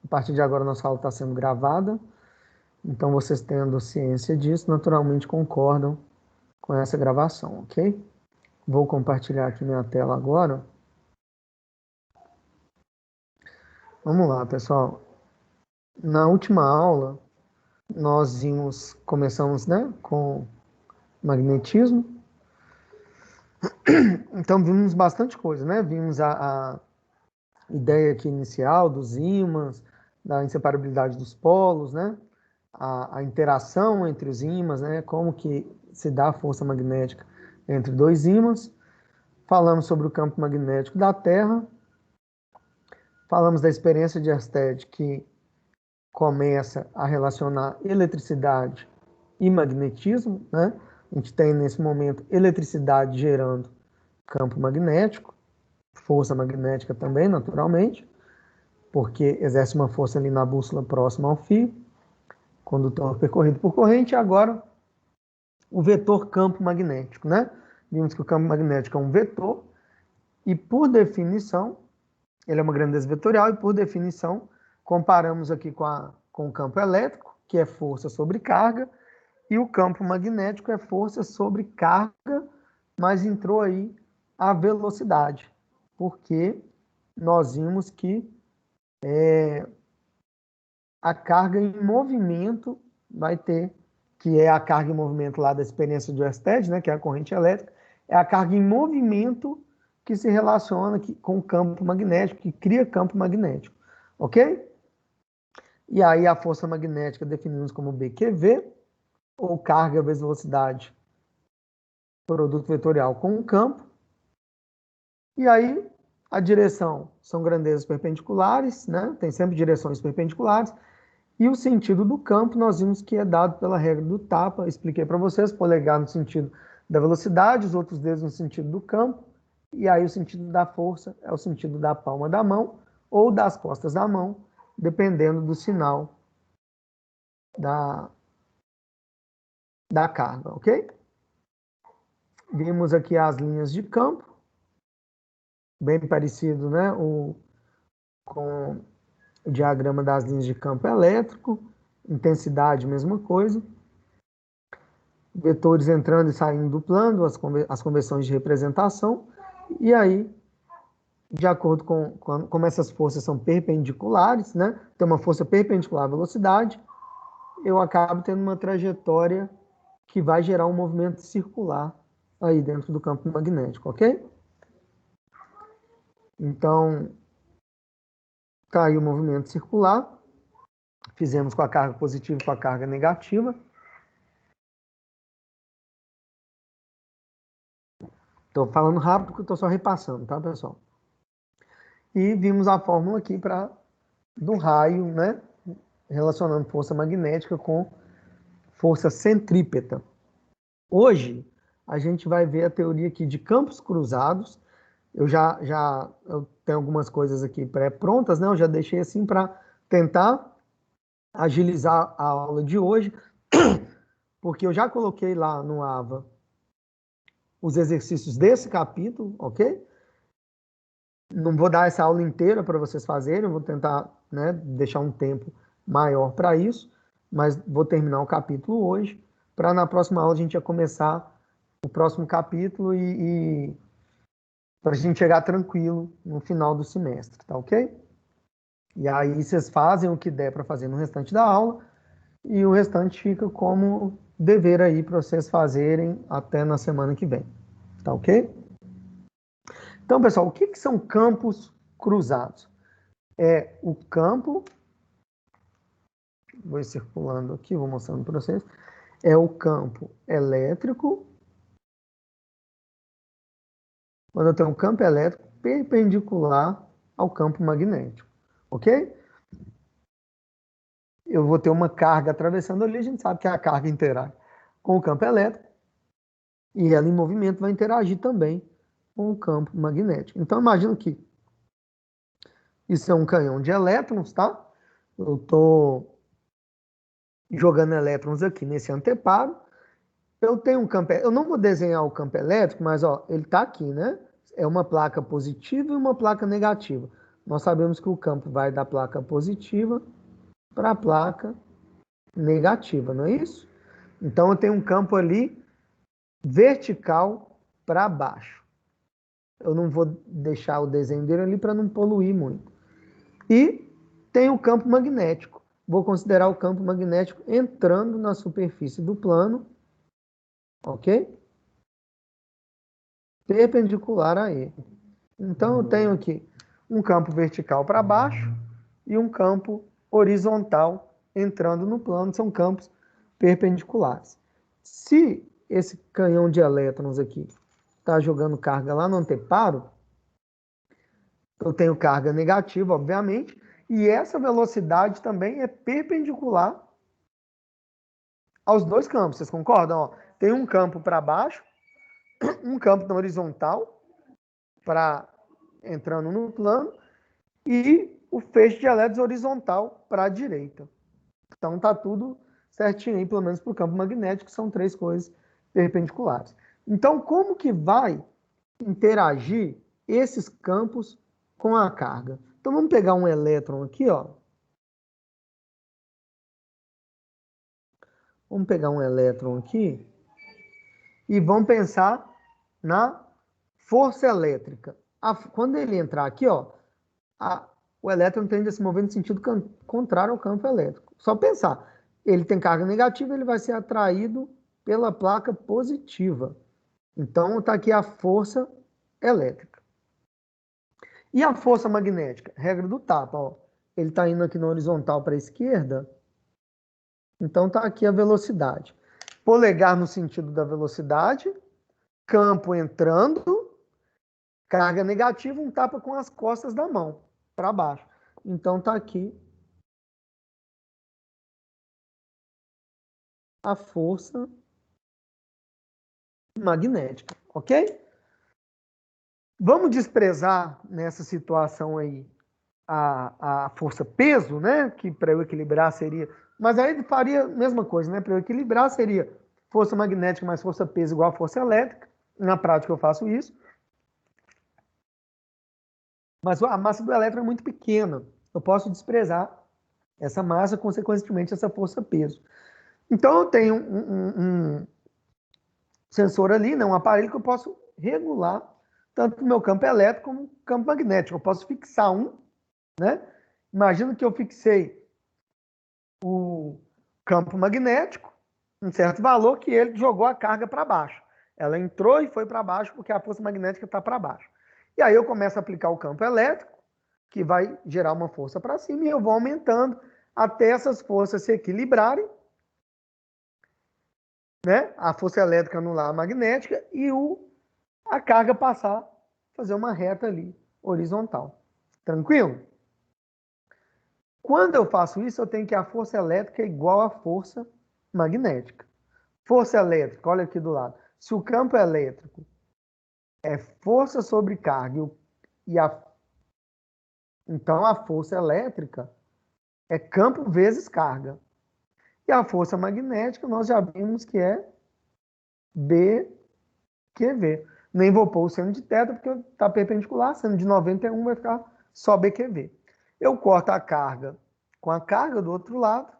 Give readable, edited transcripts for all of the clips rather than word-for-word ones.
A partir de agora, nossa aula está sendo gravada. Então, vocês tendo ciência disso, naturalmente concordam com essa gravação, ok? Vou compartilhar aqui minha tela agora. Vamos lá, pessoal. Na última aula, nós começamos, né, com magnetismo. Então, vimos bastante coisa, né? Vimos a ideia aqui inicial dos ímãs, da inseparabilidade dos polos, né? A interação entre os ímãs, né? Como que se dá a força magnética entre dois ímãs. Falamos sobre o campo magnético da Terra. Falamos da experiência de Ørsted, que começa a relacionar eletricidade e magnetismo, né? A gente tem nesse momento eletricidade gerando campo magnético, força magnética também, naturalmente, porque exerce uma força ali na bússola próxima ao fio, condutor percorrido por corrente, e agora o vetor campo magnético, né? Vimos que o campo magnético é um vetor, e por definição, ele é uma grandeza vetorial, e por definição, comparamos aqui com o campo elétrico, que é força sobre carga, e o campo magnético é força sobre carga, mas entrou aí a velocidade, porque nós vimos que a carga em movimento vai ter, que é a carga em movimento lá da experiência de Ørsted, né, que é a corrente elétrica, é a carga em movimento que se relaciona com o campo magnético, que cria campo magnético, ok? E aí a força magnética definimos como BQV, ou carga vezes velocidade, produto vetorial com o campo. E aí a direção são grandezas perpendiculares, né? Tem sempre direções perpendiculares. E o sentido do campo nós vimos que é dado pela regra do tapa. Expliquei para vocês, polegar no sentido da velocidade, os outros dedos no sentido do campo. E aí o sentido da força é o sentido da palma da mão ou das costas da mão, dependendo do sinal da carga, ok? Vimos aqui as linhas de campo, bem parecido, né, com o diagrama das linhas de campo elétrico, intensidade, mesma coisa. Vetores entrando e saindo do plano, as conversões de representação, e aí, de acordo com como essas forças são perpendiculares, né, tem uma força perpendicular à velocidade, eu acabo tendo uma trajetória que vai gerar um movimento circular aí dentro do campo magnético, ok? Então, tá aí o movimento circular. Fizemos com a carga positiva e com a carga negativa. Estou falando rápido porque estou só repassando, tá, pessoal? E vimos a fórmula aqui do raio, né? Relacionando força magnética com força centrípeta. Hoje, a gente vai ver a teoria aqui de campos cruzados. Eu tenho algumas coisas aqui pré-prontas, né? Eu já deixei assim para tentar agilizar a aula de hoje, porque eu já coloquei lá no AVA os exercícios desse capítulo, ok? Não vou dar essa aula inteira para vocês fazerem, vou tentar, né, deixar um tempo maior para isso, mas vou terminar o capítulo hoje, para na próxima aula a gente já começar o próximo capítulo e para a gente chegar tranquilo no final do semestre, tá ok? E aí vocês fazem o que der para fazer no restante da aula e o restante fica como dever aí para vocês fazerem até na semana que vem, tá ok? Então, pessoal, o que são campos cruzados? É o campo, vou circulando aqui, vou mostrando para vocês, é o campo elétrico, quando eu tenho um campo elétrico perpendicular ao campo magnético, ok? Eu vou ter uma carga atravessando ali, a gente sabe que a carga interage com o campo elétrico e ela em movimento vai interagir também com o campo magnético. Então, imagina que isso é um canhão de elétrons, tá? Eu estou jogando elétrons aqui nesse anteparo. Eu tenho um campo, eu não vou desenhar o campo elétrico, mas ó, ele está aqui, né? É uma placa positiva e uma placa negativa. nós sabemos que o campo vai da placa positiva para a placa negativa, não é isso? Então, eu tenho um campo ali vertical para baixo. Eu não vou deixar o desenho dele ali para não poluir muito. E tem o campo magnético. Vou considerar o campo magnético entrando na superfície do plano, ok? Perpendicular a ele. Então, eu tenho aqui um campo vertical para baixo e um campo horizontal entrando no plano. São campos perpendiculares. Se esse canhão de elétrons aqui está jogando carga lá no anteparo, eu tenho carga negativa, obviamente, e essa velocidade também é perpendicular aos dois campos. Vocês concordam? Ó, tem um campo para baixo, um campo na horizontal, para entrando no plano, e o feixe de elétrons horizontal para a direita. Então tá tudo certinho aí, pelo menos para o campo magnético, são três coisas perpendiculares. Então, como que vai interagir esses campos com a carga? Então vamos pegar um elétron aqui, ó. Vamos pegar um elétron aqui e vamos pensar na força elétrica. Quando ele entrar aqui, ó, o elétron tende a se mover no sentido contrário ao campo elétrico. Só pensar, ele tem carga negativa, ele vai ser atraído pela placa positiva. Então, está aqui a força elétrica. E a força magnética? Regra do tapa, ó. Ele está indo aqui na horizontal para a esquerda, então está aqui a velocidade. Polegar no sentido da velocidade, campo entrando, carga negativa, um tapa com as costas da mão, para baixo. Então está aqui a força magnética, ok? Vamos desprezar nessa situação aí a força peso, né? Que para eu equilibrar seria... Mas aí faria a mesma coisa, né? Para eu equilibrar seria força magnética mais força peso igual a força elétrica. Na prática eu faço isso. Mas a massa do elétron é muito pequena. Eu posso desprezar essa massa, consequentemente essa força peso. Então eu tenho um sensor ali, né? Um aparelho que eu posso regular tanto o meu campo elétrico como o campo magnético. Eu posso fixar um, né? Imagina que eu fixei o campo magnético, um certo valor, que ele jogou a carga para baixo. Ela entrou e foi para baixo porque a força magnética está para baixo. E aí eu começo a aplicar o campo elétrico, que vai gerar uma força para cima, e eu vou aumentando até essas forças se equilibrarem, né? A força elétrica anular a magnética e a carga passar a fazer uma reta ali, horizontal. Tranquilo? Quando eu faço isso, eu tenho que a força elétrica é igual à força magnética. Força elétrica, olha aqui do lado. Se o campo elétrico é força sobre carga, então a força elétrica é campo vezes carga. E a força magnética, nós já vimos que é BQV. Nem vou pôr o seno de θ, porque está perpendicular, seno de 91 vai ficar só BQV. Eu corto a carga com a carga do outro lado,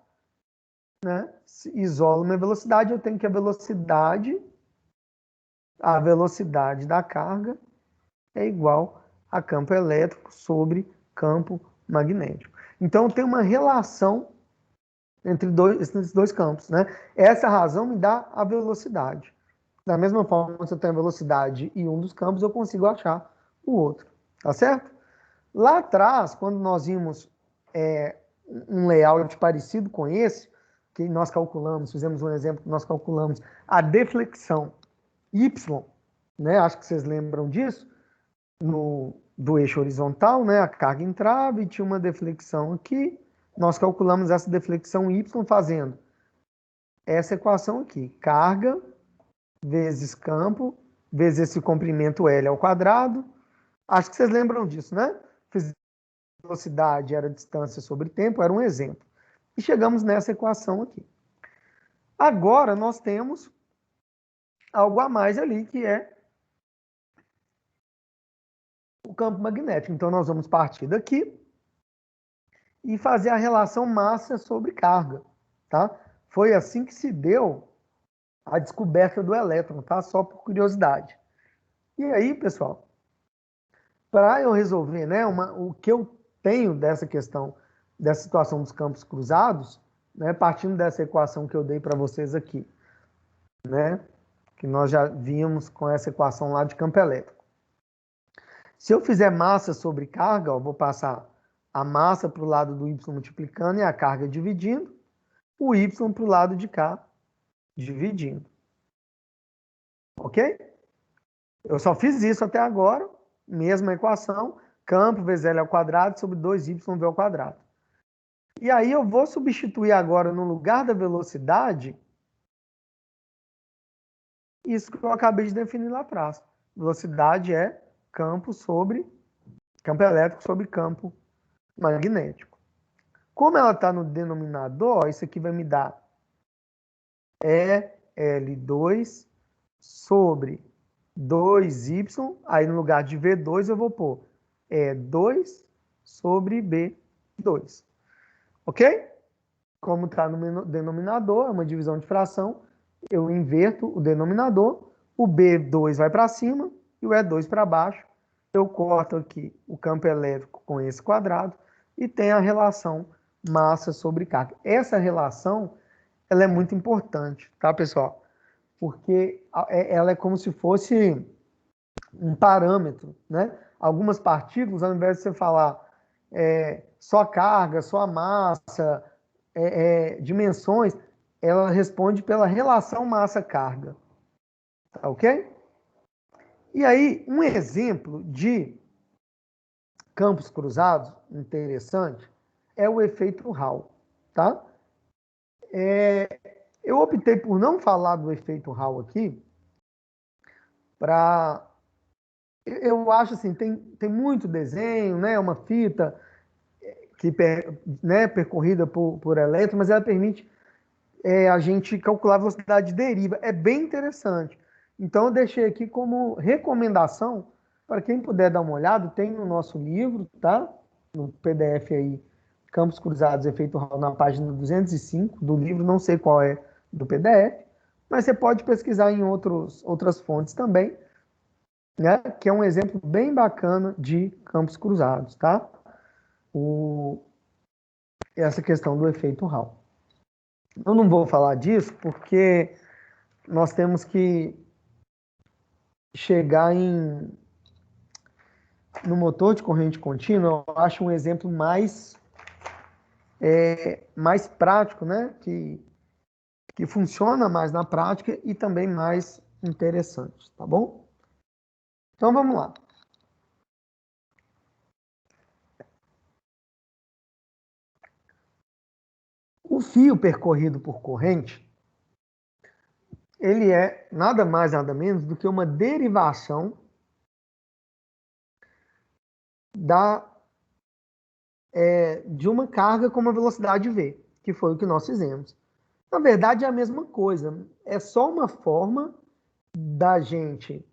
né? Isolo minha velocidade, eu tenho que a velocidade da carga é igual a campo elétrico sobre campo magnético. Então, tem uma relação entre esses dois campos, né? Essa razão me dá a velocidade. Da mesma forma, se eu tenho a velocidade e um dos campos, eu consigo achar o outro, tá certo? Lá atrás, quando nós vimos um layout parecido com esse, que nós calculamos, fizemos um exemplo que nós calculamos a deflexão Y, né? Acho que vocês lembram disso, do eixo horizontal, né? A carga entrava e tinha uma deflexão aqui. Nós calculamos essa deflexão Y fazendo essa equação aqui, carga vezes campo, vezes esse comprimento L ao quadrado. Acho que vocês lembram disso, né? Velocidade era distância sobre tempo, era um exemplo. E chegamos nessa equação aqui. Agora nós temos algo a mais ali, que é o campo magnético. Então, nós vamos partir daqui e fazer a relação massa sobre carga, tá? Foi assim que se deu a descoberta do elétron, tá? Só por curiosidade. E aí, pessoal, para eu resolver, né, o que eu tenho dessa questão, dessa situação dos campos cruzados, né, partindo dessa equação que eu dei para vocês aqui, né, que nós já vimos com essa equação lá de campo elétrico. Se eu fizer massa sobre carga, eu vou passar a massa para o lado do y multiplicando e a carga dividindo, o y para o lado de cá dividindo. Ok? Eu só fiz isso até agora, mesma equação, campo vezes L ao quadrado sobre 2y ao quadrado. E aí eu vou substituir agora no lugar da velocidade isso que eu acabei de definir lá atrás. Velocidade é campo elétrico sobre campo magnético. Como ela está no denominador, isso aqui vai me dar L2 sobre 2y, aí no lugar de V2 eu vou pôr E2 sobre B2. Ok? Como está no denominador, é uma divisão de fração, eu inverto o denominador, o B2 vai para cima e o E2 para baixo. Eu corto aqui o campo elétrico com esse quadrado e tem a relação massa sobre carga. Essa relação ela é muito importante, tá, pessoal? Porque ela é como se fosse um parâmetro, né? Algumas partículas, ao invés de você falar só carga, só massa, dimensões, ela responde pela relação massa-carga. Tá ok? E aí, um exemplo de campos cruzados interessante é o efeito Hall, tá? Eu optei por não falar do efeito Hall aqui, eu acho assim, tem muito desenho, né? Uma fita que né, percorrida por elétron, mas ela permite a gente calcular a velocidade de deriva. É bem interessante. Então, eu deixei aqui como recomendação, para quem puder dar uma olhada, tem no nosso livro, tá? No PDF aí, Campos Cruzados, Efeito Hall, na página 205 do livro, não sei qual é do PDF, mas você pode pesquisar em outras fontes também, né? Que é um exemplo bem bacana de campos cruzados, tá? Essa questão do efeito Hall. Eu não vou falar disso porque nós temos que chegar no motor de corrente contínua. Eu acho um exemplo mais prático, né? Que funciona mais na prática e também mais interessante, tá bom? Então vamos lá. O fio percorrido por corrente, ele é nada mais, nada menos do que uma derivação de uma carga com uma velocidade v, que foi o que nós fizemos. Na verdade, é a mesma coisa. É só uma forma da gente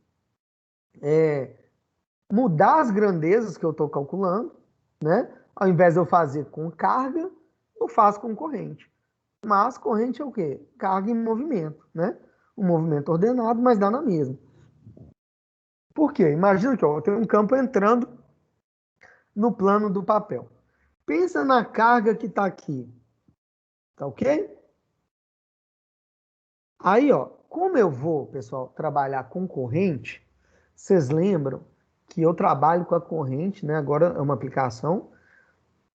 mudar as grandezas que eu estou calculando, né? Ao invés de eu fazer com carga, eu faço com corrente. Mas corrente é o quê? Carga em movimento, né? Um movimento ordenado, mas dá na mesma. Por quê? Imagina que eu tenho um campo entrando no plano do papel. Pensa na carga que está aqui. Tá ok? Aí, ó, como eu vou, pessoal, trabalhar com corrente, vocês lembram que eu trabalho com a corrente, né? Agora é uma aplicação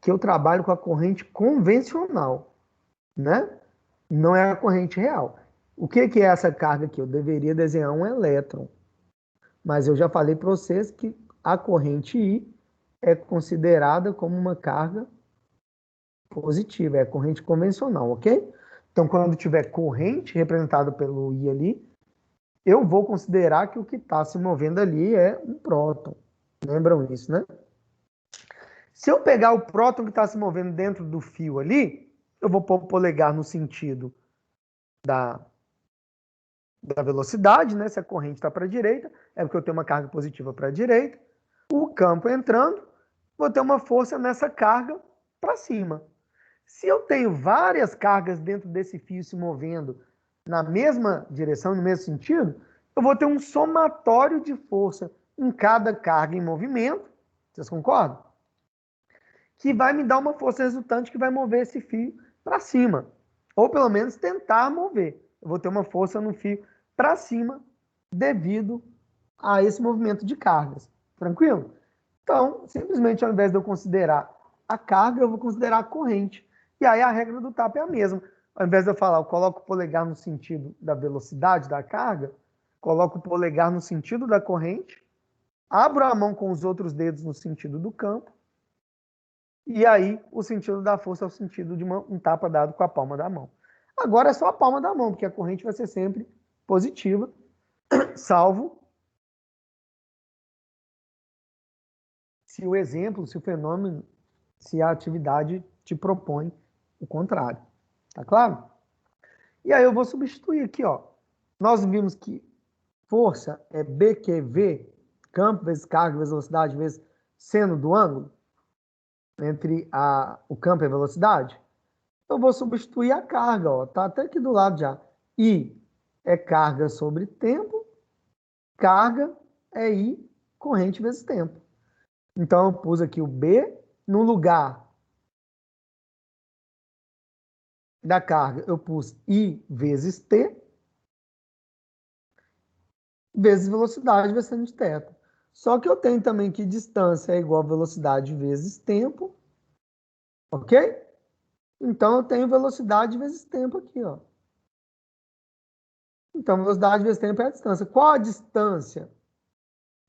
que eu trabalho com a corrente convencional, né? Não é a corrente real. O que é essa carga aqui? Eu deveria desenhar um elétron, mas eu já falei para vocês que a corrente I é considerada como uma carga positiva, é corrente convencional, ok? Então, quando tiver corrente representada pelo I ali, eu vou considerar que o que está se movendo ali é um próton. Lembram isso, né? Se eu pegar o próton que está se movendo dentro do fio ali, eu vou pôr o polegar no sentido da velocidade, né? Se a corrente está para a direita, é porque eu tenho uma carga positiva para a direita. O campo entrando, vou ter uma força nessa carga para cima. Se eu tenho várias cargas dentro desse fio se movendo na mesma direção, no mesmo sentido, eu vou ter um somatório de força em cada carga em movimento, vocês concordam? Que vai me dar uma força resultante que vai mover esse fio para cima. Ou pelo menos tentar mover. Eu vou ter uma força no fio para cima devido a esse movimento de cargas. Tranquilo? Então, simplesmente ao invés de eu considerar a carga, eu vou considerar a corrente. E aí a regra do tapa é a mesma. Ao invés de eu falar, eu coloco o polegar no sentido da velocidade da carga, coloco o polegar no sentido da corrente, abro a mão com os outros dedos no sentido do campo, e aí o sentido da força é o sentido de um tapa dado com a palma da mão. Agora é só a palma da mão, porque a corrente vai ser sempre positiva, salvo se o exemplo, se o fenômeno, se a atividade te propõe o contrário. Tá claro? E aí eu vou substituir aqui, ó. Nós vimos que força é BQV, campo vezes carga vezes velocidade vezes seno do ângulo, entre o campo e a velocidade. Eu vou substituir a carga, ó. Tá até aqui do lado já. I é carga sobre tempo, carga é I, corrente vezes tempo. Então eu pus aqui o B no lugar da carga, eu pus I vezes T, vezes velocidade vezes seno de θ. Só que eu tenho também que distância é igual a velocidade vezes tempo, ok? Então eu tenho velocidade vezes tempo aqui, ó. Então velocidade vezes tempo é a distância. Qual a distância?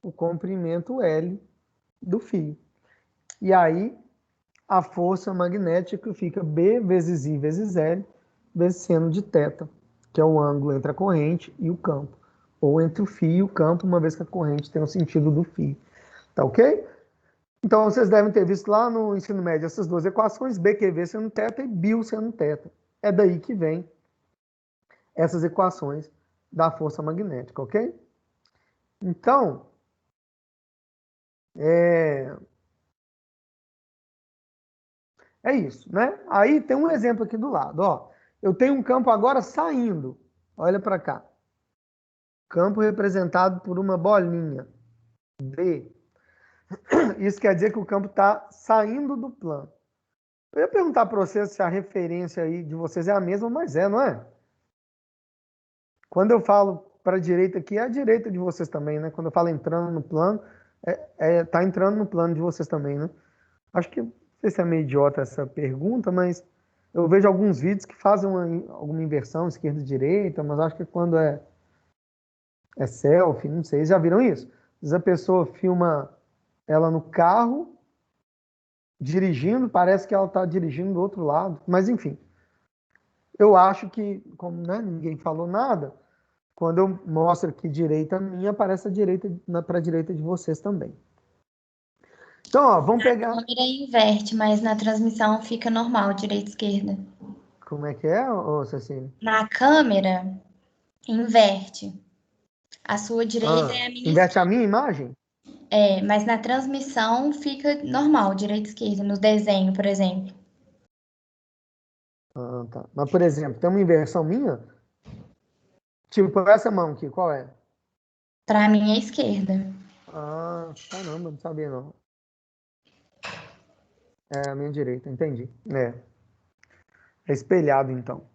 O comprimento L do fio. E aí a força magnética fica B vezes I vezes L vezes seno de θ, que é o ângulo entre a corrente e o campo. Ou entre o fio e o campo, uma vez que a corrente tem o sentido do fio. Tá ok? Então, vocês devem ter visto lá no ensino médio essas duas equações, BQV seno θ e BIL seno θ. É daí que vem essas equações da força magnética, ok? Então, é isso, né? Aí tem um exemplo aqui do lado, ó. Eu tenho um campo agora saindo. Olha para cá. Campo representado por uma bolinha. B. Isso quer dizer que o campo está saindo do plano. Eu ia perguntar para vocês se a referência aí de vocês é a mesma, mas é, não é? Quando eu falo para a direita aqui, é a direita de vocês também, né? Quando eu falo entrando no plano, tá entrando no plano de vocês também, né? Acho que, não sei se é meio idiota essa pergunta, mas eu vejo alguns vídeos que fazem alguma inversão, esquerda e direita, mas acho que quando é selfie, não sei, vocês já viram isso? Às vezes a pessoa filma ela no carro, dirigindo, parece que ela está dirigindo do outro lado, mas enfim. Eu acho que, como né, ninguém falou nada, quando eu mostro aqui direita minha, aparece a direita para a direita de vocês também. Então, ó, vamos pegar. A câmera inverte, mas na transmissão fica normal, direita e esquerda. Como é que é, ô Cecília? Na câmera, inverte. A sua direita é a minha Inverte a esquerda. minha imagem? Mas na transmissão fica normal, direita e esquerda, no desenho, por exemplo. Ah, tá. Mas, por exemplo, tem uma inversão minha? Tipo, essa mão aqui, qual é? Para mim é esquerda. Ah, caramba, não sabia não. É a minha direita, entendi. É espelhado então.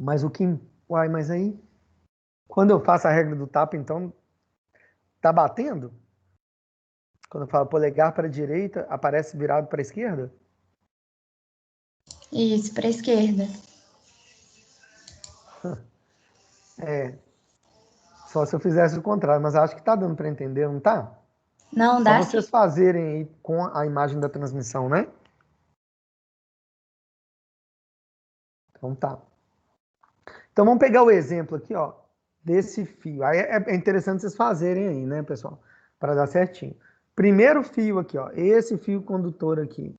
Mas o que. Uai, mas aí. Quando eu faço a regra do tapa, então. Tá batendo? Quando eu falo polegar para a direita, aparece virado para a esquerda? Isso, para a esquerda. É. Só se eu fizesse o contrário, mas acho que tá dando para entender, não tá? Não, Só dá sim. vocês fazerem aí com a imagem da transmissão, né? Então tá. Então vamos pegar o exemplo aqui, ó, desse fio. Aí é interessante vocês fazerem aí, né, pessoal? Para dar certinho. Primeiro fio aqui, ó, esse fio condutor aqui,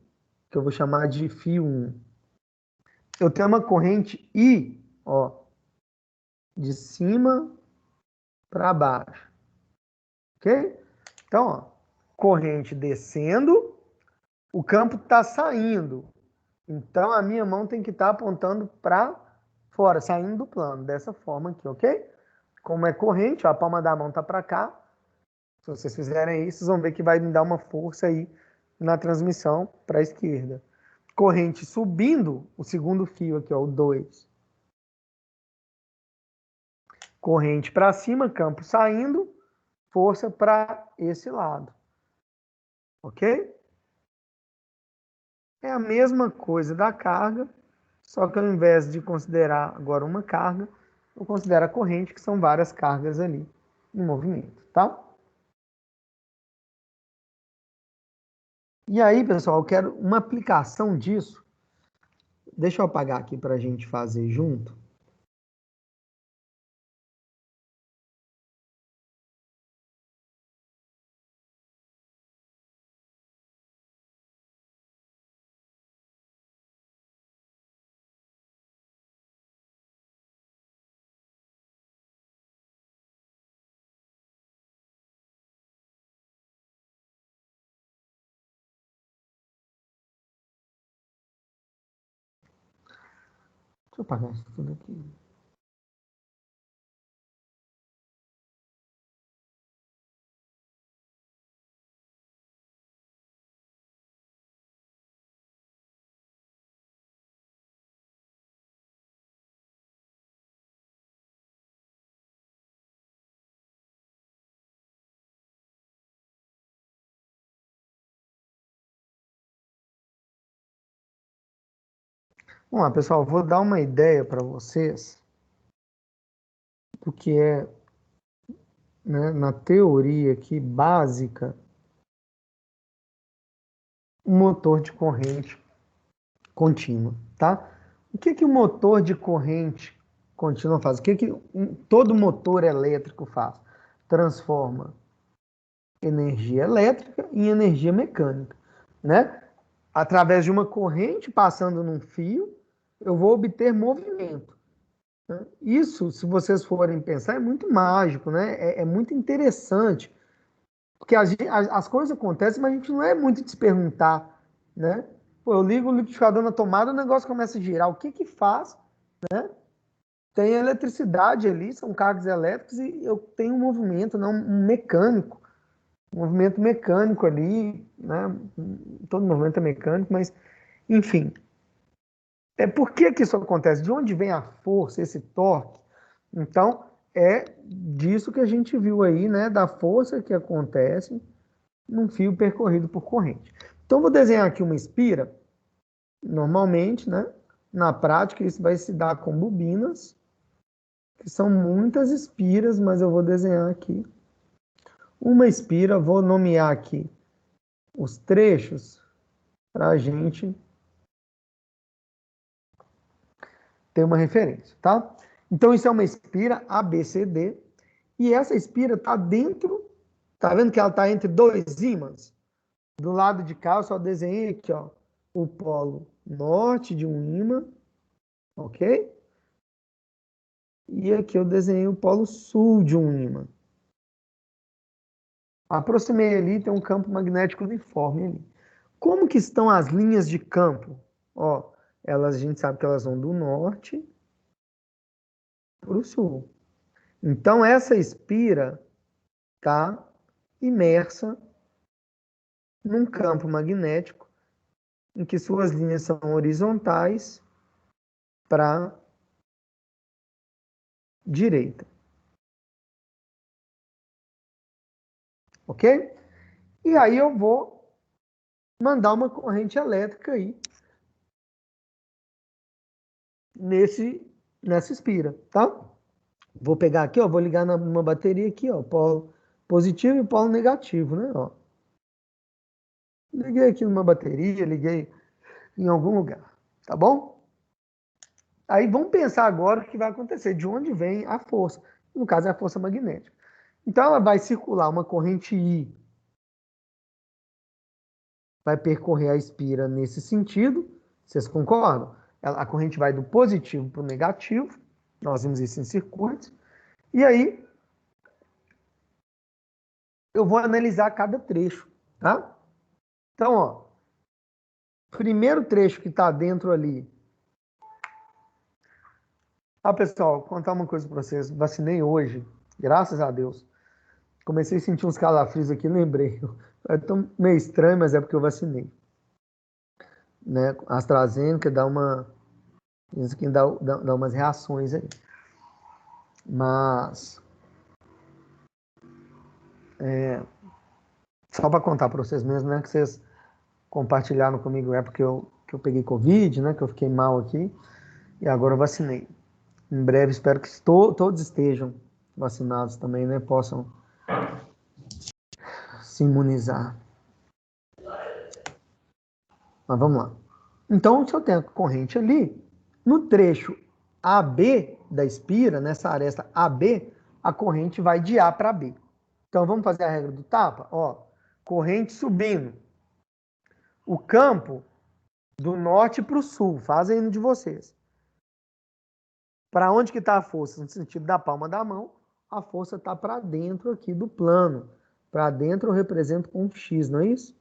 que eu vou chamar de fio 1. Eu tenho uma corrente I, ó, de cima para baixo. ok? Então, ó, corrente descendo, o campo está saindo. Então, a minha mão tem que estar apontando para fora, saindo do plano, dessa forma aqui, ok? Como é corrente, ó, a palma da mão está para cá. Se vocês fizerem isso, vocês vão ver que vai me dar uma força aí na transmissão para a esquerda. Corrente subindo, o segundo fio aqui, ó, o 2. Corrente para cima, campo saindo, força para esse lado. Ok? É a mesma coisa da carga, só que ao invés de considerar agora uma carga, eu considero a corrente, que são várias cargas ali em movimento, tá? E aí, pessoal, eu quero uma aplicação disso. Deixa eu apagar aqui para a gente fazer junto. Deixa eu apagar isso tudo aqui. Vamos lá, pessoal, vou dar uma ideia para vocês do que é, né, na teoria aqui básica, um motor de corrente contínua, tá? O que que o motor de corrente contínua faz? O que que todo motor elétrico faz? Transforma energia elétrica em energia mecânica, né? Através de uma corrente passando num fio, eu vou obter movimento. Né? Isso, se vocês forem pensar, é muito mágico, né? É muito interessante, porque as coisas acontecem, mas a gente não é muito de se perguntar, né? Pô, eu ligo o liquidificador na tomada, o negócio começa a girar. O que que faz? Tem eletricidade ali, são cargas elétricas e eu tenho um movimento, não um mecânico, um movimento mecânico ali, né? Todo movimento é mecânico, mas enfim. Por que que isso acontece? De onde vem a força, esse torque? Então, é disso que a gente viu aí, né? Da força que acontece num fio percorrido por corrente. Então, vou desenhar aqui uma espira. Normalmente, né? Na prática, isso vai se dar com bobinas, que são muitas espiras, mas eu vou desenhar aqui uma espira, vou nomear aqui os trechos para a gente ter uma referência, tá? Então, isso é uma espira ABCD, e essa espira está dentro, tá vendo que ela está entre dois ímãs? Do lado de cá, eu só desenhei aqui, ó, o polo norte de um ímã, ok? E aqui eu desenhei o polo sul de um ímã. Aproximei ali, tem um campo magnético uniforme ali. Como que estão as linhas de campo? Ó, a gente sabe que elas vão do norte para o sul. Então, essa espira está imersa num campo magnético em que suas linhas são horizontais para a direita. Ok? E aí eu vou mandar uma corrente elétrica aí nessa espira, tá? Vou pegar aqui, ó, vou ligar numa bateria aqui, ó, polo positivo e polo negativo, né? Ó. Liguei aqui numa bateria, liguei em algum lugar, tá bom? Aí vamos pensar agora o que vai acontecer, de onde vem a força. No caso, é a força magnética. Então, ela vai circular uma corrente I, vai percorrer a espira nesse sentido. Vocês concordam? A corrente vai do positivo para o negativo. Nós vimos isso em circuitos. E aí, eu vou analisar cada trecho, tá? Então, ó, primeiro trecho que está dentro ali. Ah, pessoal, vou contar uma coisa para vocês. Vacinei hoje, graças a Deus. Comecei a sentir uns calafrios aqui, lembrei. É tão meio estranho, mas é porque eu vacinei. Né? A AstraZeneca dá uma. Isso aqui dá umas reações aí. Mas. Só para contar para vocês mesmo, né? Que vocês compartilharam comigo, é porque que eu peguei Covid, né? Que eu fiquei mal aqui. E agora eu vacinei. Em breve, espero que todos estejam vacinados também, né? Possam se imunizar. Mas vamos lá. Então, se eu tenho a corrente ali, no trecho AB da espira, nessa aresta AB, a corrente vai de A para B. Então, vamos fazer a regra do tapa? Ó, corrente subindo. O campo do norte para o sul, fazem no de vocês. Para onde que está a força? No sentido da palma da mão, a força está para dentro aqui do plano. Para dentro eu represento com um X, não é isso?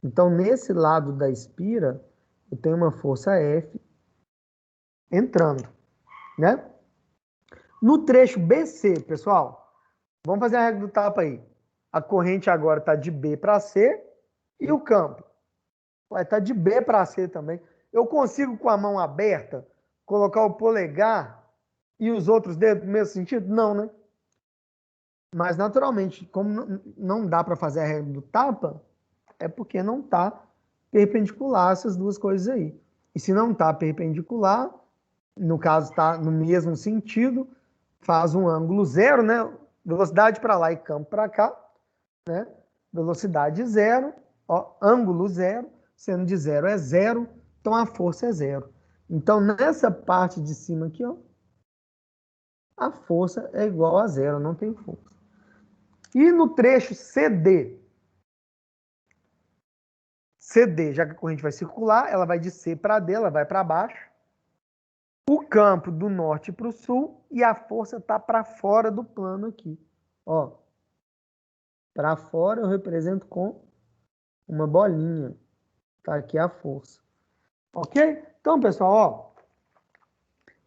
Então, nesse lado da espira, eu tenho uma força F entrando, né? No trecho BC, pessoal, vamos fazer a regra do tapa aí. A corrente agora está de B para C e o campo vai estar de B para C também. Eu consigo, com a mão aberta, colocar o polegar e os outros dedos no mesmo sentido? Não, né? Mas, naturalmente, como não dá para fazer a regra do tapa, é porque não está perpendicular essas duas coisas aí. E se não está perpendicular, no caso está no mesmo sentido, faz um ângulo zero, né? Velocidade para lá e campo para cá, né? Velocidade zero, ó, ângulo zero, sendo de zero é zero, então a força é zero. Então, nessa parte de cima aqui, ó, a força é igual a zero, não tem força. E no trecho CD, já que a corrente vai circular, ela vai de C para D, ela vai para baixo. O campo do norte para o sul e a força está para fora do plano aqui. Ó, para fora eu represento com uma bolinha. Tá aqui a força. Ok? Então, pessoal, ó,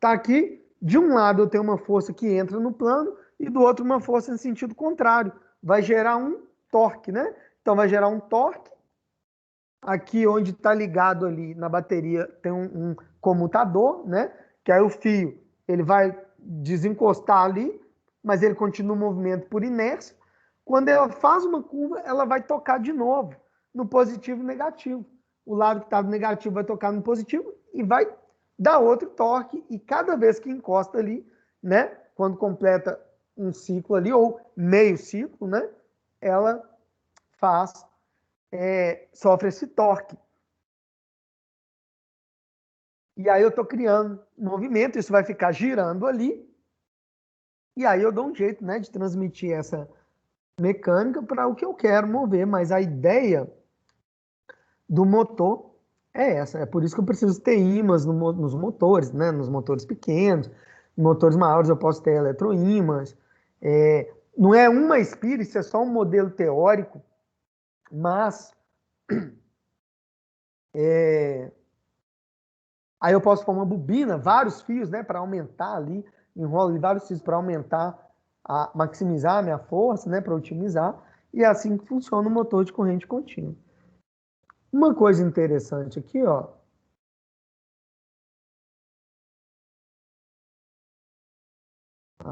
tá aqui. De um lado eu tenho uma força que entra no plano e do outro uma força em sentido contrário. Vai gerar um torque, né? Então vai gerar um torque. Aqui onde está ligado ali na bateria tem um comutador, né? Que aí o fio ele vai desencostar ali, mas ele continua o movimento por inércia. Quando ela faz uma curva, ela vai tocar de novo no positivo e negativo. O lado que está no negativo vai tocar no positivo e vai dar outro torque. E cada vez que encosta ali, né? Quando completa um ciclo ali, ou meio ciclo, né? Ela faz sofre esse torque. E aí eu estou criando movimento, isso vai ficar girando ali, e aí eu dou um jeito, né, de transmitir essa mecânica para o que eu quero mover, mas a ideia do motor é essa, é por isso que eu preciso ter ímãs nos motores, né, nos motores pequenos, em motores maiores eu posso ter eletroímãs, não é uma espira, isso é só um modelo teórico, mas aí eu posso pôr uma bobina, vários fios, né, para aumentar ali, enrolo vários fios para aumentar, maximizar a minha força, né, para otimizar, e é assim que funciona o motor de corrente contínua. Uma coisa interessante aqui, ó,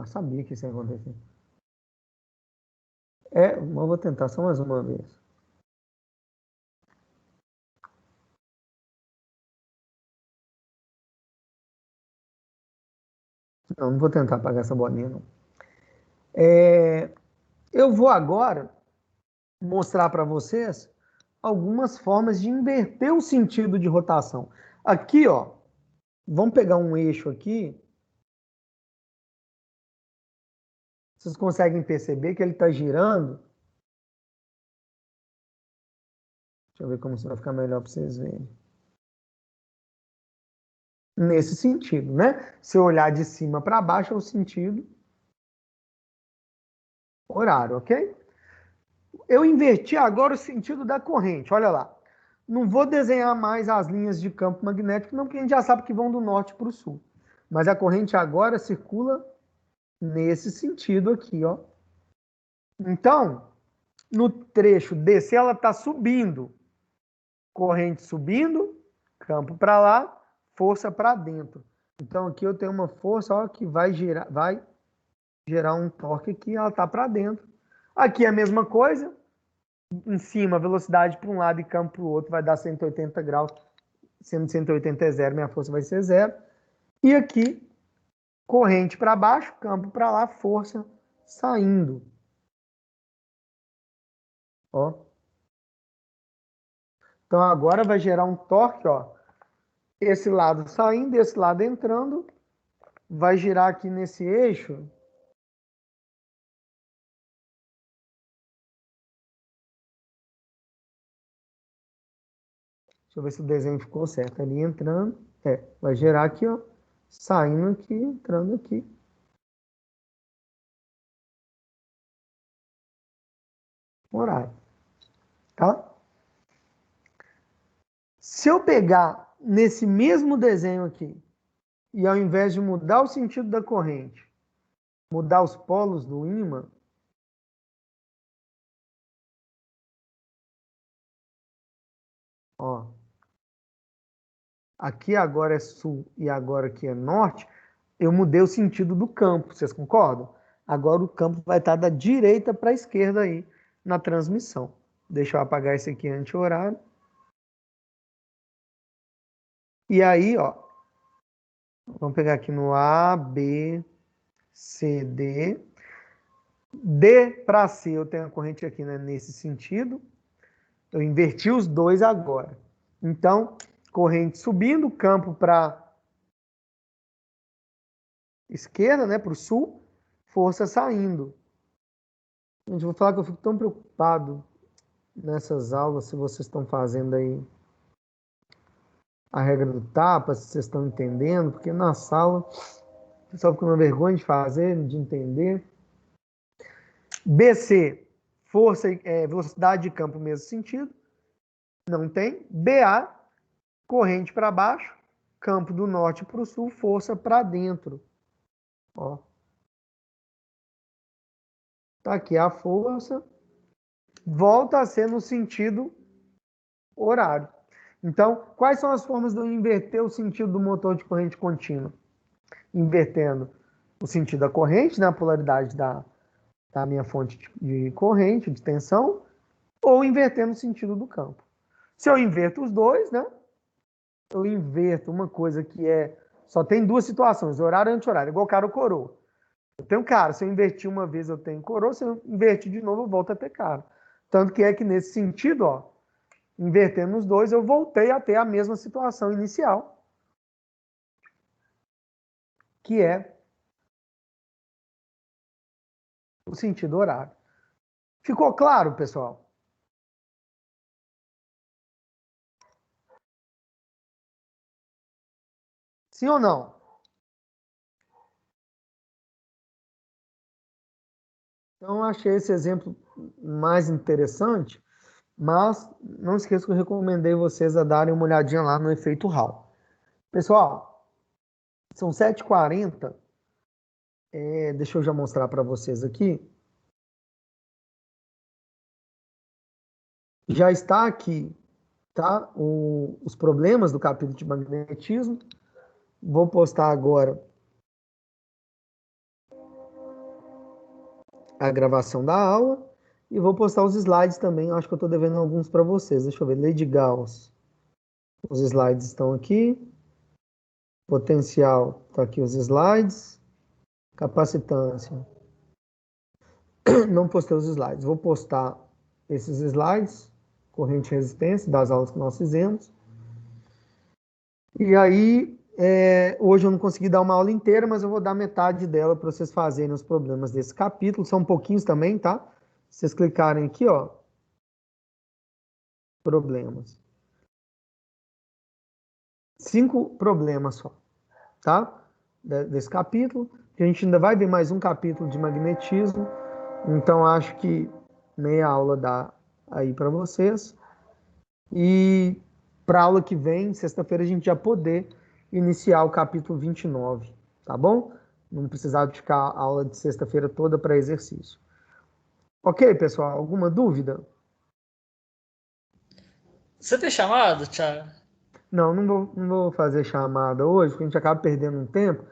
sabia que isso ia acontecer. Mas vou tentar só mais uma vez. Não vou tentar apagar essa bolinha, não. Eu vou agora mostrar para vocês algumas formas de inverter o sentido de rotação. Aqui, ó, vamos pegar um eixo aqui. Vocês conseguem perceber que ele está girando? Deixa eu ver como isso vai ficar melhor para vocês verem. Nesse sentido, né? Se eu olhar de cima para baixo, é o sentido horário, ok? Eu inverti agora o sentido da corrente, olha lá. Não vou desenhar mais as linhas de campo magnético, não, porque a gente já sabe que vão do norte para o sul. Mas a corrente agora circula nesse sentido aqui, ó. Então, no trecho DC, ela está subindo. Corrente subindo, campo para lá, força para dentro. Então, aqui eu tenho uma força, ó, que vai gerar um torque aqui, ela está para dentro. Aqui é a mesma coisa. Em cima, velocidade para um lado e campo para o outro, vai dar 180 graus. Sendo 180 é zero, minha força vai ser zero. E aqui, corrente para baixo, campo para lá, força saindo. Ó. Então agora vai gerar um torque, ó. Esse lado saindo, esse lado entrando. Vai girar aqui nesse eixo. Deixa eu ver se o desenho ficou certo. Ali entrando. Vai gerar aqui, ó. Saindo aqui, entrando aqui. Horário. Tá? Se eu pegar nesse mesmo desenho aqui, e ao invés de mudar o sentido da corrente, mudar os polos do ímã, ó, aqui agora é sul e agora aqui é norte, eu mudei o sentido do campo, vocês concordam? Agora o campo vai estar da direita para a esquerda aí na transmissão. Deixa eu apagar esse aqui anti-horário. E aí, ó, vamos pegar aqui no A, B, C, D. D para C, eu tenho a corrente aqui, né, nesse sentido. Eu inverti os dois agora. Então, corrente subindo, campo para esquerda, né, para o sul, força saindo. Gente, vou falar que eu fico tão preocupado nessas aulas, se vocês estão fazendo aí a regra do tapa, se vocês estão entendendo, porque na sala o pessoal fica com vergonha de fazer, de entender. BC, força, velocidade de campo, mesmo sentido. Não tem. BA, corrente para baixo, campo do norte para o sul, força para dentro. Ó. Tá aqui a força. Volta a ser no sentido horário. Então, quais são as formas de eu inverter o sentido do motor de corrente contínua? Invertendo o sentido da corrente, né, a polaridade da minha fonte de corrente, de tensão, ou invertendo o sentido do campo. Se eu inverto os dois, né, eu inverto uma coisa que só tem duas situações, horário e anti-horário, igual cara ou coroa. Eu tenho cara, se eu invertir uma vez eu tenho coroa, se eu invertir de novo eu volto a ter cara. Tanto que é que nesse sentido, ó, invertendo os dois, eu voltei a ter a mesma situação inicial, que é o sentido horário. Ficou claro, pessoal? Sim ou não? Então, eu achei esse exemplo mais interessante, mas não esqueça que eu recomendei vocês a darem uma olhadinha lá no efeito Hall. Pessoal, são 7h40. Deixa eu já mostrar para vocês aqui. Já está aqui, tá? Os problemas do capítulo de magnetismo. Vou postar agora a gravação da aula e vou postar os slides também. Acho que eu estou devendo alguns para vocês. Deixa eu ver. Lei de Gauss. Os slides estão aqui. Potencial, está aqui os slides. Capacitância. Não postei os slides. Vou postar esses slides. Corrente e resistência das aulas que nós fizemos. E aí, hoje eu não consegui dar uma aula inteira, mas eu vou dar metade dela para vocês fazerem os problemas desse capítulo. São pouquinhos também, tá? Se vocês clicarem aqui, ó. Problemas. 5 problemas só, tá? Desse capítulo. A gente ainda vai ver mais um capítulo de magnetismo. Então, acho que meia aula dá aí para vocês. E para a aula que vem, sexta-feira, a gente já poder iniciar o capítulo 29, tá bom? Não precisar ficar a aula de sexta-feira toda para exercício. Ok, pessoal? Alguma dúvida? Você tem chamado, Thiago? Não, não vou fazer chamada hoje, porque a gente acaba perdendo um tempo.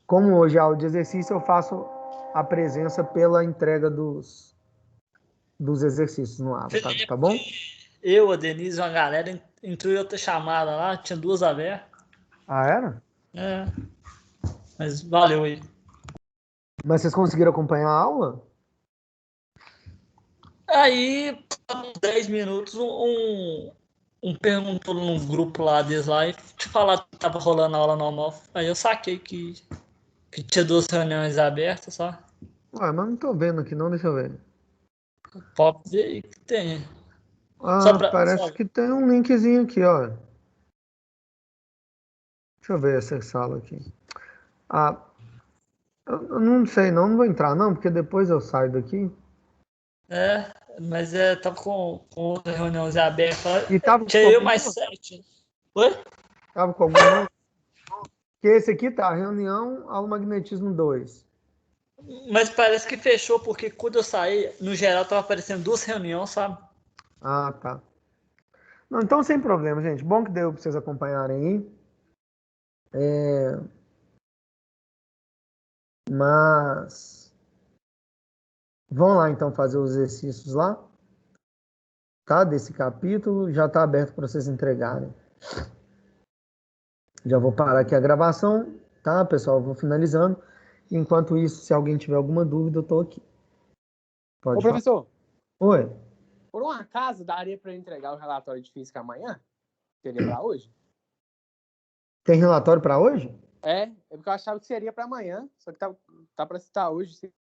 Como hoje é aula de exercício, eu faço a presença pela entrega dos exercícios no avatar, tá bom? Eu, a Denise e uma galera entrou em outra chamada lá, tinha duas abertas. Ah, era? É, mas valeu aí. Mas vocês conseguiram acompanhar a aula? Aí, uns 10 minutos, um perguntou num grupo lá deles lá e te falar que tava rolando a aula normal. Aí eu saquei que tinha duas reuniões abertas só. Ué, mas não tô vendo aqui não, deixa eu ver. Pop ver aí que tem. Só Ah, pra. parece que tem um linkzinho aqui, ó. Deixa eu ver essa sala aqui. Ah, eu não sei não vou entrar não, porque depois eu saio daqui. Mas tava com outra reunião aberta lá. E tava Tinha com eu mais alguma? 7. Oi? Tava com alguma? Que esse aqui tá, reunião ao magnetismo 2. Mas parece que fechou, porque quando eu saí, no geral tava aparecendo duas reuniões, sabe? Ah, tá. Não, então sem problema, gente. Bom que deu pra vocês acompanharem aí. Mas vão lá então fazer os exercícios lá, tá? Desse capítulo. Já tá aberto para vocês entregarem. Já vou parar aqui a gravação, tá, pessoal? Vou finalizando. Enquanto isso, se alguém tiver alguma dúvida, eu tô aqui. Ô, Pode falar. professor, Oi. por um acaso daria para eu entregar o relatório de física amanhã? Seria para hoje? Tem relatório para hoje? É porque eu achava que seria para amanhã, só que tá para citar hoje.